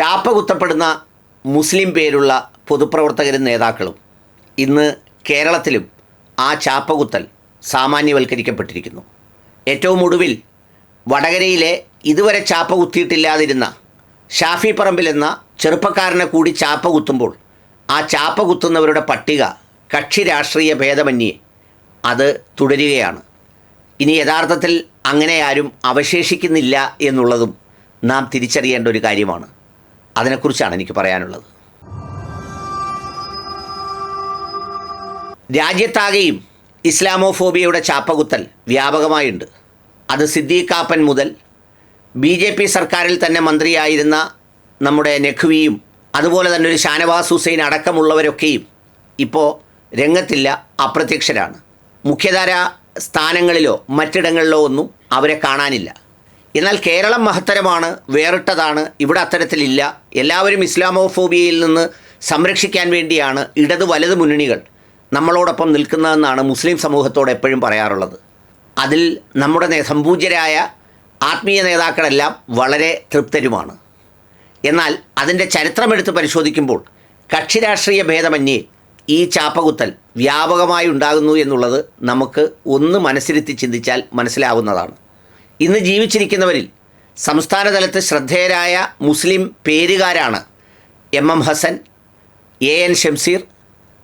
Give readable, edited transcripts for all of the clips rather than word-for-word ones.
ചാപ്പ കുത്തപ്പെടുന്ന മുസ്ലിം പേരുള്ള പൊതുപ്രവർത്തകരും നേതാക്കളും ഇന്ന് കേരളത്തിലും ആ ചാപ്പകുത്തൽ സാമാന്യവൽക്കരിക്കപ്പെട്ടിരിക്കുന്നു. ഏറ്റവും ഒടുവിൽ വടകരയിലെ ഇതുവരെ ചാപ്പ കുത്തിയിട്ടില്ലാതിരുന്ന ഷാഫി പറമ്പിൽ എന്ന ചെറുപ്പക്കാരനെ കൂടി ചാപ്പ കുത്തുമ്പോൾ ആ ചാപ്പ കുത്തുന്നവരുടെ പട്ടിക കക്ഷി രാഷ്ട്രീയ ഭേദമന്യേ അത് തുടരുകയാണ്. ഇനി യഥാർത്ഥത്തിൽ അങ്ങനെ ആരും അവശേഷിക്കുന്നില്ല എന്നുള്ളതും നാം തിരിച്ചറിയേണ്ട ഒരു കാര്യമാണ്. അതിനെക്കുറിച്ചാണ് എനിക്ക് പറയാനുള്ളത്. രാജ്യത്താകെയും ഇസ്ലാമോഫോബിയയുടെ ചാപ്പകുത്തൽ വ്യാപകമായുണ്ട്. അത് സിദ്ദീഖ് കാപ്പൻ മുതൽ BJP സർക്കാരിൽ തന്നെ മന്ത്രിയായിരുന്ന നമ്മുടെ നഖ്വിയും അതുപോലെ തന്നെ ഒരു ഷാനവാസ് ഹുസൈൻ അടക്കമുള്ളവരൊക്കെയും ഇപ്പോൾ രംഗത്തില്ല, അപ്രത്യക്ഷരാണ്. മുഖ്യധാര സ്ഥാനങ്ങളിലോ മറ്റിടങ്ങളിലോ ഒന്നും അവരെ കാണാനില്ല. എന്നാൽ കേരളം മഹത്തരമാണ്, വേറിട്ടതാണ്, ഇവിടെ അത്തരത്തിലില്ല. എല്ലാവരും ഇസ്ലാമോഫോബിയയിൽ നിന്ന് സംരക്ഷിക്കാൻ വേണ്ടിയാണ് ഇടത് വലത് മുന്നണികൾ നമ്മളോടൊപ്പം നിൽക്കുന്നതെന്നാണ് മുസ്ലിം സമൂഹത്തോട് എപ്പോഴും പറയാറുള്ളത്. അതിൽ നമ്മുടെ സംപൂജ്യരായ ആത്മീയ നേതാക്കളെല്ലാം വളരെ തൃപ്തരുമാണ്. എന്നാൽ അതിൻ്റെ ചരിത്രമെടുത്ത് പരിശോധിക്കുമ്പോൾ കക്ഷി രാഷ്ട്രീയ ഭേദമന്യേ ഈ ചാപ്പകുത്തൽ വ്യാപകമായി ഉണ്ടാകുന്നു എന്നുള്ളത് നമുക്ക് ഒന്ന് മനസ്സിരുത്തി ചിന്തിച്ചാൽ മനസ്സിലാവുന്നതാണ്. ഇന്ന് ജീവിച്ചിരിക്കുന്നവരിൽ സംസ്ഥാന തലത്ത് ശ്രദ്ധേയരായ മുസ്ലിം പേരുകാരാണ് MM Hasan, AN Shamseer,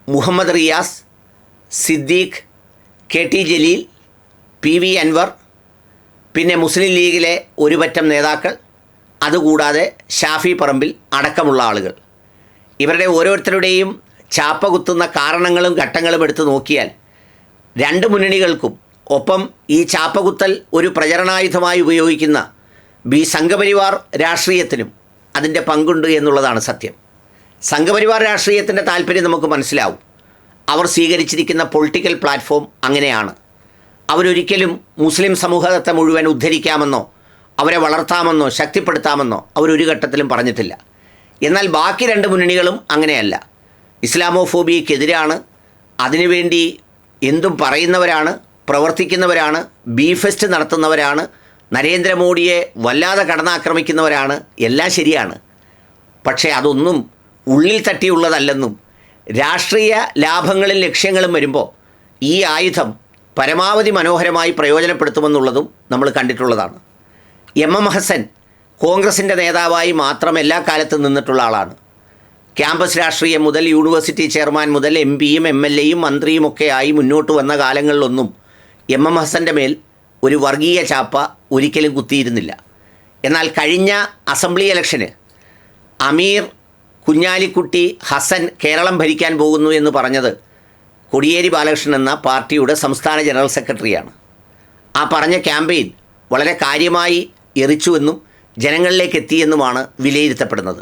Muhammad Riyas, Siddique, KT Jaleel, PV Anwar, പിന്നെ മുസ്ലിം ലീഗിലെ ഒരു പറ്റം നേതാക്കൾ, അതുകൂടാതെ ഷാഫി പറമ്പിൽ അടക്കമുള്ള ആളുകൾ. ഇവരുടെ ഓരോരുത്തരുടെയും ചാപ്പ കുത്തുന്ന കാരണങ്ങളും ഘട്ടങ്ങളും എടുത്തു നോക്കിയാൽ രണ്ട് മുന്നണികൾക്കും ഒപ്പം ഈ ചാപ്പകുത്തൽ ഒരു പ്രചരണായുധമായി ഉപയോഗിക്കുന്ന സംഘപരിവാർ രാഷ്ട്രീയത്തിനും അതിൻ്റെ പങ്കുണ്ട് എന്നുള്ളതാണ് സത്യം. സംഘപരിവാർ രാഷ്ട്രീയത്തിൻ്റെ താല്പര്യം നമുക്ക് മനസ്സിലാവും. അവർ സ്വീകരിച്ചിരിക്കുന്ന പൊളിറ്റിക്കൽ പ്ലാറ്റ്ഫോം അങ്ങനെയാണ്. അവരൊരിക്കലും മുസ്ലിം സമൂഹത്തെ മുഴുവൻ ഉദ്ധരിക്കാമെന്നോ അവരെ വളർത്താമെന്നോ ശക്തിപ്പെടുത്താമെന്നോ അവരൊരു ഘട്ടത്തിലും പറഞ്ഞിട്ടില്ല. എന്നാൽ ബാക്കി രണ്ട് മുന്നണികളും അങ്ങനെയല്ല. ഇസ്ലാമോഫോബിയയ്ക്കെതിരാണ്, അതിനുവേണ്ടി എന്തും പറയുന്നവരാണ്, പ്രവർത്തിക്കുന്നവരാണ്, ഫെസ്റ്റ് നടത്തുന്നവരാണ്, നരേന്ദ്രമോദിയെ വല്ലാതെ കടന്നാക്രമിക്കുന്നവരാണ്. എല്ലാം ശരിയാണ്. പക്ഷേ അതൊന്നും ഉള്ളിൽ തട്ടിയുള്ളതല്ലെന്നും രാഷ്ട്രീയ ലാഭങ്ങളും ലക്ഷ്യങ്ങളും വരുമ്പോൾ ഈ ആയുധം പരമാവധി മനോഹരമായി പ്രയോജനപ്പെടുത്തുമെന്നുള്ളതും നമ്മൾ കണ്ടിട്ടുള്ളതാണ്. MM ഹസൻ കോൺഗ്രസിൻ്റെ നേതാവായി മാത്രം എല്ലാ കാലത്തും നിന്നിട്ടുള്ള ആളാണ്. ക്യാമ്പസ് രാഷ്ട്രീയം മുതൽ യൂണിവേഴ്സിറ്റി ചെയർമാൻ മുതൽ MPയും MLAയും മന്ത്രിയുമൊക്കെ ആയി മുന്നോട്ട് വന്ന കാലങ്ങളിലൊന്നും MM ഹസൻ്റെ മേൽ ഒരു വർഗീയ ചാപ്പ ഒരിക്കലും കുത്തിയിരുന്നില്ല. എന്നാൽ കഴിഞ്ഞ അസംബ്ലി ഇലക്ഷന് അമീർ കുഞ്ഞാലിക്കുട്ടി ഹസൻ കേരളം ഭരിക്കാൻ പോകുന്നു എന്ന് പറഞ്ഞത് കോടിയേരി ബാലകൃഷ്ണൻ എന്ന പാർട്ടിയുടെ സംസ്ഥാന ജനറൽ സെക്രട്ടറിയാണ്. ആ പറഞ്ഞ ക്യാമ്പയിൻ വളരെ കാര്യമായി എറിച്ചുവെന്നും ജനങ്ങളിലേക്ക് എത്തിയെന്നുമാണ് വിലയിരുത്തപ്പെടുന്നത്.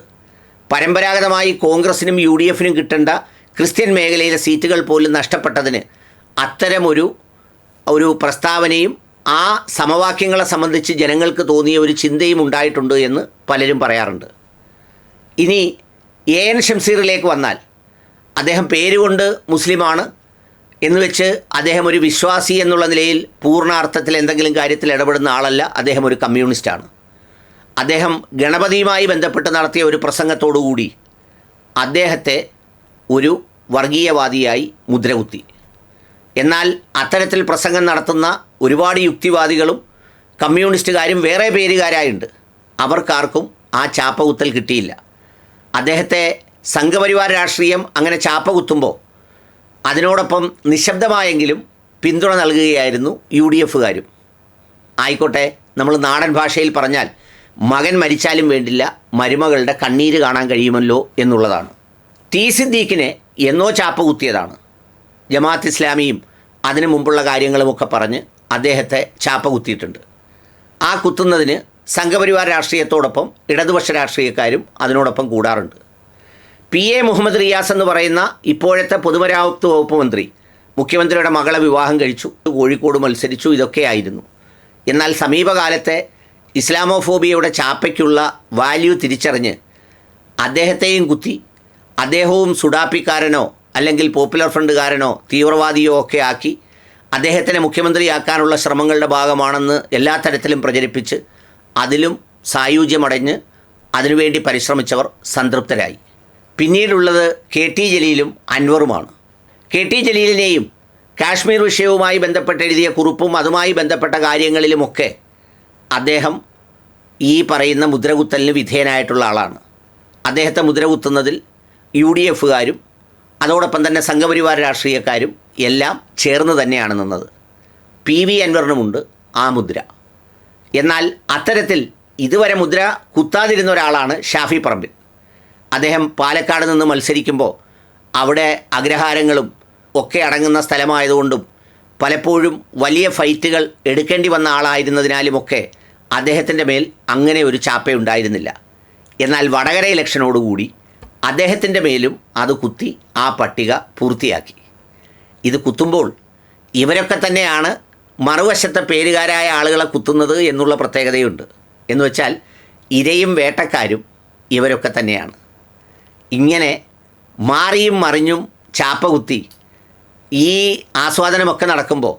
പരമ്പരാഗതമായി കോൺഗ്രസിനും UDFനും കിട്ടേണ്ട ക്രിസ്ത്യൻ മേഖലയിലെ സീറ്റുകൾ പോലും നഷ്ടപ്പെട്ടതിന് അത്തരമൊരു പ്രസ്താവനയും ആ സമവാക്യങ്ങളെ സംബന്ധിച്ച് ജനങ്ങൾക്ക് തോന്നിയ ഒരു ചിന്തയും ഉണ്ടായിട്ടുണ്ട് എന്ന് പലരും പറയാറുണ്ട്. ഇനി AN ഷംസീറിലേക്ക് വന്നാൽ അദ്ദേഹം പേരുകൊണ്ട് മുസ്ലിമാണ് എന്ന് വെച്ച് അദ്ദേഹം ഒരു വിശ്വാസി എന്നുള്ള നിലയിൽ പൂർണ്ണാർത്ഥത്തിൽ എന്തെങ്കിലും കാര്യത്തിൽ ഇടപെടുന്ന ആളല്ല. അദ്ദേഹം ഒരു കമ്മ്യൂണിസ്റ്റാണ്. അദ്ദേഹം ഗണപതിയുമായി ബന്ധപ്പെട്ട് നടത്തിയ ഒരു പ്രസംഗത്തോടുകൂടി അദ്ദേഹത്തെ ഒരു വർഗീയവാദിയായി മുദ്രകുത്തി. എന്നാൽ അത്തരത്തിൽ പ്രസംഗം നടത്തുന്ന ഒരുപാട് യുക്തിവാദികളും കമ്മ്യൂണിസ്റ്റുകാരും വേറെ പേരുകാരായുണ്ട്. അവർക്കാർക്കും ആ ചാപ്പ കുത്തൽ കിട്ടിയില്ല. അദ്ദേഹത്തെ സംഘപരിവാർ രാഷ്ട്രീയം അങ്ങനെ ചാപ്പ കുത്തുമ്പോൾ അതിനോടൊപ്പം നിശബ്ദമായെങ്കിലും പിന്തുണ നൽകുകയായിരുന്നു UDFകാരും. ആയിക്കോട്ടെ, നമ്മൾ നാടൻ ഭാഷയിൽ പറഞ്ഞാൽ മകൻ മരിച്ചാലും വേണ്ടില്ല, മരുമകളുടെ കണ്ണീര് കാണാൻ കഴിയുമല്ലോ എന്നുള്ളതാണ്. സിദ്ദീഖിനെ എന്നോ ചാപ്പ കുത്തിയതാണ്. ജമാഅത്ത് ഇസ്ലാമിയും അതിനു മുമ്പുള്ള കാര്യങ്ങളുമൊക്കെ പറഞ്ഞ് അദ്ദേഹത്തെ ചാപ്പ കുത്തിയിട്ടുണ്ട്. ആ കുത്തുന്നതിന് സംഘപരിവാർ രാഷ്ട്രീയത്തോടൊപ്പം ഇടതുപക്ഷ രാഷ്ട്രീയക്കാരും അതിനോടൊപ്പം കൂടാറുണ്ട്. PA മുഹമ്മദ് റിയാസ് എന്ന് പറയുന്ന ഇപ്പോഴത്തെ പൊതുമരാമത്ത് വകുപ്പ് മന്ത്രി മുഖ്യമന്ത്രിയുടെ മകളെ വിവാഹം കഴിച്ചു, കോഴിക്കോട് മത്സരിച്ചു, ഇതൊക്കെയായിരുന്നു. എന്നാൽ സമീപകാലത്തെ ഇസ്ലാമോഫോബിയയുടെ ചാപ്പയ്ക്കുള്ള വാല്യൂ തിരിച്ചറിഞ്ഞ് അദ്ദേഹത്തെയും കുത്തി, അദ്ദേഹവും സുഡാപ്പിക്കാരനോ അല്ലെങ്കിൽ പോപ്പുലർ ഫ്രണ്ടുകാരനോ തീവ്രവാദിയോ ഒക്കെ ആക്കി അദ്ദേഹത്തിനെ മുഖ്യമന്ത്രിയാക്കാനുള്ള ശ്രമങ്ങളുടെ ഭാഗമാണെന്ന് എല്ലാ തരത്തിലും പ്രചരിപ്പിച്ച് അതിലും സായുജ്യമടഞ്ഞ് അതിനുവേണ്ടി പരിശ്രമിച്ചവർ സംതൃപ്തരായി. പിന്നീടുള്ളത് KT ജലീലും അൻവറുമാണ്. KT ജലീലിനെയും കാശ്മീർ വിഷയവുമായി ബന്ധപ്പെട്ട് എഴുതിയ കുറിപ്പും അതുമായി ബന്ധപ്പെട്ട കാര്യങ്ങളിലുമൊക്കെ അദ്ദേഹം ഈ പറയുന്ന മുദ്രകുത്തലിന് വിധേയനായിട്ടുള്ള ആളാണ്. അദ്ദേഹത്തെ മുദ്രകുത്തുന്നതിൽ UDFകാരും അതോടൊപ്പം തന്നെ സംഘപരിവാര രാഷ്ട്രീയക്കാരും എല്ലാം ചേർന്ന് തന്നെയാണ് നിന്നത്. PV അൻവറിനുമുണ്ട് ആ മുദ്ര. എന്നാൽ അത്തരത്തിൽ ഇതുവരെ മുദ്ര കുത്താതിരുന്ന ഒരാളാണ് ഷാഫി പറമ്പിൽ. അദ്ദേഹം പാലക്കാട് നിന്ന് മത്സരിക്കുമ്പോൾ അവിടെ അഗ്രഹാരങ്ങളും ഒക്കെ അടങ്ങുന്ന സ്ഥലമായതുകൊണ്ടും പലപ്പോഴും വലിയ ഫൈറ്റുകൾ എടുക്കേണ്ടി വന്ന ആളായിരുന്നതിനാലുമൊക്കെ അദ്ദേഹത്തിൻ്റെ മേൽ അങ്ങനെ ഒരു ചാപ്പയുണ്ടായിരുന്നില്ല. എന്നാൽ വടകര ഇലക്ഷനോടുകൂടി അദ്ദേഹത്തിൻ്റെ മേലും അത് കുത്തി ആ പട്ടിക പൂർത്തിയാക്കി. ഇത് കുത്തുമ്പോൾ ഇവരൊക്കെ തന്നെയാണ് മറുവശത്തെ പേരുകാരായ ആളുകളെ കുത്തുന്നത് എന്നുള്ള പ്രത്യേകതയുണ്ട്. എന്ന് വെച്ചാൽ ഇരയും വേട്ടക്കാരും ഇവരൊക്കെ തന്നെയാണ്. ഇങ്ങനെ മാറിയും മറിഞ്ഞും ചാപ്പ കുത്തി ഈ ആസ്വാദനമൊക്കെ നടക്കുമ്പോൾ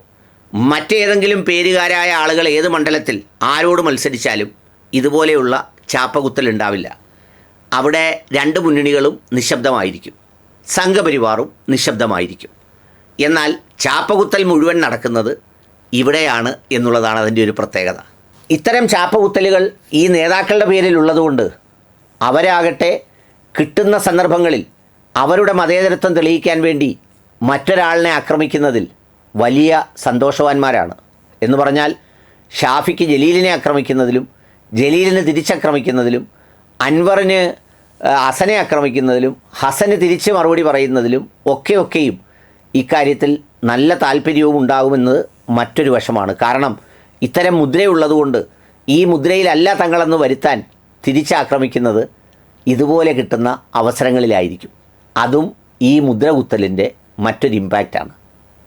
മറ്റേതെങ്കിലും പേരുകാരായ ആളുകൾ ഏത് മണ്ഡലത്തിൽ ആരോട് മത്സരിച്ചാലും ഇതുപോലെയുള്ള ചാപ്പകുത്തലുണ്ടാവില്ല. അവിടെ രണ്ട് മുന്നണികളും നിശബ്ദമായിരിക്കും, സംഘപരിവാറും നിശബ്ദമായിരിക്കും. എന്നാൽ ചാപ്പകുത്തൽ മുഴുവൻ നടക്കുന്നത് ഇവിടെയാണ് എന്നുള്ളതാണ് അതിൻ്റെ ഒരു പ്രത്യേകത. ഇത്തരം ചാപ്പകുത്തലുകൾ ഈ നേതാക്കളുടെ പേരിലുള്ളതുകൊണ്ട് അവരാകട്ടെ കിട്ടുന്ന സന്ദർഭങ്ങളിൽ അവരുടെ മതേതരത്വം തെളിയിക്കാൻ വേണ്ടി മറ്റൊരാളിനെ ആക്രമിക്കുന്നതിൽ വലിയ സന്തോഷവാന്മാരാണ്. എന്ന് പറഞ്ഞാൽ ഷാഫിക്ക് ജലീലിനെ ആക്രമിക്കുന്നതിലും ജലീലിന് തിരിച്ചാക്രമിക്കുന്നതിലും അൻവറിന് ഹസനെ ആക്രമിക്കുന്നതിലും ഹസന് തിരിച്ച് മറുപടി പറയുന്നതിലും ഒക്കെയും ഇക്കാര്യത്തിൽ നല്ല താല്പര്യവും ഉണ്ടാകുമെന്നത് മറ്റൊരു വശമാണ്. കാരണം ഇത്തരം മുദ്രയുള്ളതുകൊണ്ട് ഈ മുദ്രയിലല്ല തങ്ങളെന്ന് വരുത്താൻ തിരിച്ചാക്രമിക്കുന്നത് ഇതുപോലെ കിട്ടുന്ന അവസരങ്ങളിലായിരിക്കും. അതും ഈ മുദ്ര കുത്തലിൻ്റെ മറ്റൊരു ഇമ്പാക്റ്റാണ്.